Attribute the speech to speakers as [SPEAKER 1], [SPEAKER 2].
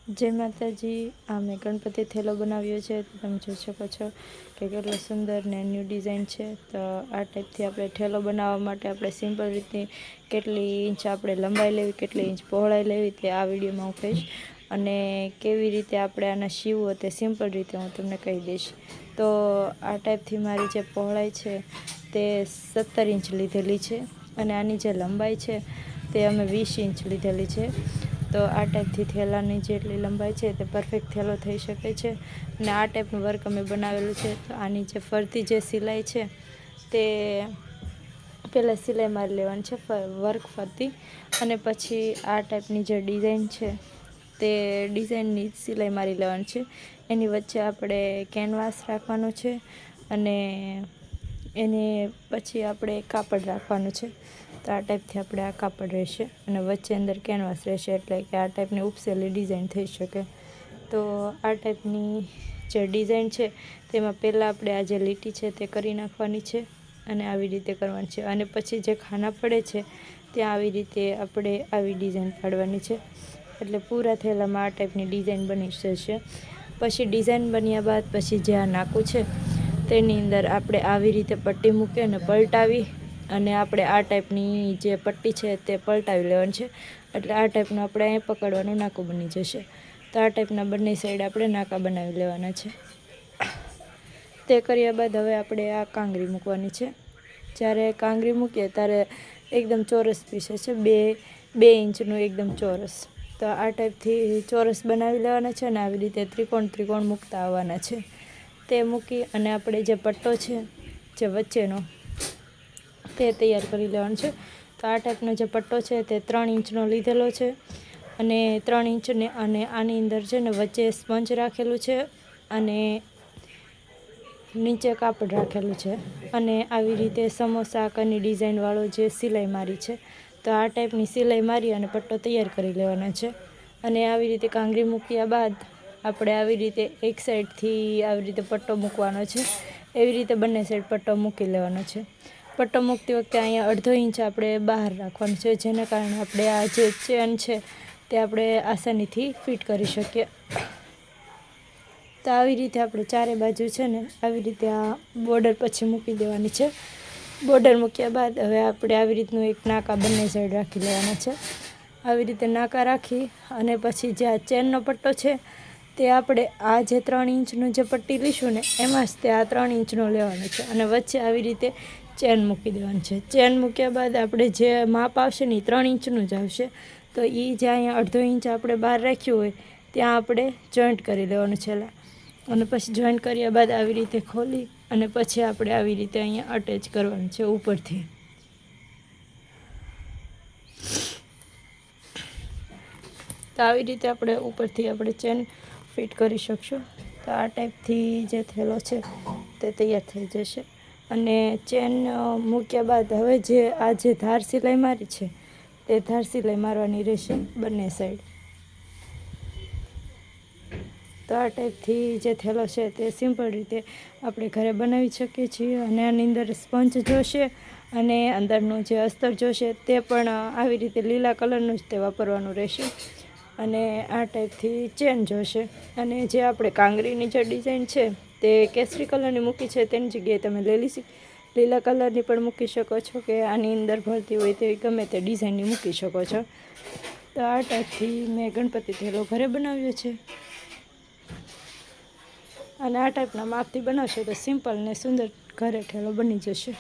[SPEAKER 1] જય માતાજી। આ મેં ગણપતિ થેલો બનાવ્યો છે, તો તમે જોઈ શકો છો કે કેટલો સુંદર ને ન્યૂ ડિઝાઇન છે। તો આ ટાઈપથી આપણે થેલો બનાવવા માટે આપણે સિમ્પલ રીતે કેટલી ઇંચ આપણે લંબાઈ લેવી, કેટલી ઇંચ પહોળાઈ લેવી તે આ વિડીયોમાં હું કહીશ, અને કેવી રીતે આપણે આના સીવવો તે સિમ્પલ રીતે હું તમને કહી દઈશ। તો આ ટાઈપથી મારી જે પહોળાઈ છે તે 17 ઇંચ લીધેલી છે, અને આની જે લંબાઈ છે તે અમે 20 ઇંચ લીધેલી છે। તો આ ટાઈપથી થેલાની જેટલી લંબાઈ છે તે પરફેક્ટ થેલો થઈ શકે છે, અને આ ટાઈપનું વર્ક અમે બનાવેલું છે। તો આની જે ફરતી જે સિલાઈ છે તે પહેલાં સિલાઈ મારી લેવાની છે, વર્ક ફરતી, અને પછી આ ટાઈપની જે ડિઝાઇન છે તે ડિઝાઇનની સિલાઈ મારી લેવાની છે। એની વચ્ચે આપણે કેનવાસ રાખવાનું છે, અને એની પછી આપણે કાપડ રાખવાનું છે। તો આ ટાઈપથી આપણે આ કાપડ રહેશે, અને વચ્ચે અંદર કેનવાસ રહેશે, એટલે કે આ ટાઈપની ઉપસેલી ડિઝાઇન થઈ શકે। તો આ ટાઈપની જે ડિઝાઇન છે તેમાં પહેલાં આપણે આ જે લીટી છે તે કરી નાખવાની છે, અને આવી રીતે કરવાની છે, અને પછી જે ખાના પડે છે ત્યાં આવી રીતે આપણે આવી ડિઝાઇન પાડવાની છે, એટલે પૂરા થેલામાં આ ટાઈપની ડિઝાઇન બની જશે। પછી ડિઝાઇન બન્યા બાદ પછી જે આ નાકું છે તેની અંદર આપણે આવી રીતે પટ્ટી મૂકી અને પલટાવી, અને આપણે આ ટાઈપની જે પટ્ટી છે તે પલટાવી લેવાની છે, એટલે આ ટાઈપનું આપણે અહીં પકડવાનું નાકું બની જશે। તો આ ટાઈપના બંને સાઈડ આપણે નાકા બનાવી લેવાના છે। તે કર્યા બાદ હવે આપણે આ કાંગરી મૂકવાની છે। જ્યારે કાંગરી મૂકીએ ત્યારે એકદમ ચોરસ પીસ છે, બે ઇંચનું એકદમ ચોરસ। તો આ ટાઈપથી ચોરસ બનાવી લેવાના છે, અને આવી રીતે ત્રિકોણ મૂકતા આવવાના છે। તે મૂકી અને આપણે જે પટ્ટો છે જે વચ્ચેનો તે તૈયાર કરી લેવાનો છે। તો આ ટાઈપનો જે પટ્ટો છે તે 3 ઇંચનો લીધેલો છે, અને 3 ઇંચને, અને આની અંદર છે ને વચ્ચે સ્પંજ રાખેલું છે, અને નીચે કાપડ રાખેલું છે, અને આવી રીતે સમોસા આકારની ડિઝાઇનવાળો જે સિલાઈ મારી છે। તો આ ટાઈપની સિલાઈ મારી અને પટ્ટો તૈયાર કરી લેવાના છે, અને આવી રીતે કાંગરી મૂક્યા બાદ આપણે આવી રીતે એક સાઈડથી આવી રીતે પટ્ટો મૂકવાનો છે, એવી રીતે બંને સાઈડ પટ્ટો મૂકી લેવાનો છે। પટ્ટો મૂકતી વખતે અહીંયા 1/2 ઇંચ આપણે બહાર રાખવાનું છે, જેના કારણે આપણે આ જે ચેન છે તે આપણે આસાનીથી ફિટ કરી શકીએ। તો આવી રીતે આપણે ચારે બાજુ છે ને આવી રીતે આ બોર્ડર પછી મૂકી દેવાની છે। બોર્ડર મૂક્યા બાદ હવે આપણે આવી રીતનું એક નાકા બંને સાઈડ રાખી લેવાના છે। આવી રીતે નાકા રાખી અને પછી જે આ ચેનનો પટ્ટો છે તે આપણે આ જે 3 ઇંચનું જે પટ્ટી લઈશું ને એમાં જ તે આ 3 ઇંચનો લેવાનો છે, અને વચ્ચે આવી રીતે ચેન મૂકી દેવાની છે। ચેન મૂક્યા બાદ આપણે જે માપ આવશે ને 3 ઇંચનું જ આવશે। તો એ જે અહીંયા 1/2 ઇંચ આપણે બહાર રાખ્યું હોય ત્યાં આપણે જોઈન્ટ કરી લેવાનું છે, અને પછી જોઈન્ટ કર્યા બાદ આવી રીતે ખોલી અને પછી આપણે આવી રીતે અહીંયા અટેચ કરવાનું છે ઉપરથી। તો આવી રીતે આપણે ઉપરથી આપણે ચેન ફિટ કરી શકશું। તો આ ટાઈપથી જે થેલો છે તે તૈયાર થઈ જશે, અને ચેન મૂક્યા બાદ હવે જે આ જે ધાર સિલાઈ મારી છે તે ધાર સિલાઈ મારવાની રહેશે બંને સાઈડ। તો આ ટાઈપથી જે થેલો છે તે સિમ્પલ રીતે આપણે ઘરે બનાવી શકીએ છીએ, અને આની અંદર સ્પંજ જોશે, અને અંદરનું જે અસ્તર જોશે તે પણ આવી રીતે લીલા કલરનું જ તે વાપરવાનું રહેશે, અને આ ટાઈપથી ચેન જોશે। અને જે આપણે કાંગરીની જે ડિઝાઇન છે તે કેસરી કલરની મૂકી છે, તેની જગ્યાએ તમે લીલા કલરની પણ મૂકી શકો છો, કે આની અંદર ભરતી હોય તેવી ગમે તે ડિઝાઇનની મૂકી શકો છો। તો આ ટાઈપથી મેં ગણપતિ થેલો ઘરે બનાવ્યો છે, અને આ ટાઈપના માપથી બનાવશો તો સિમ્પલ ને સુંદર ઘરે થેલો બની જશે।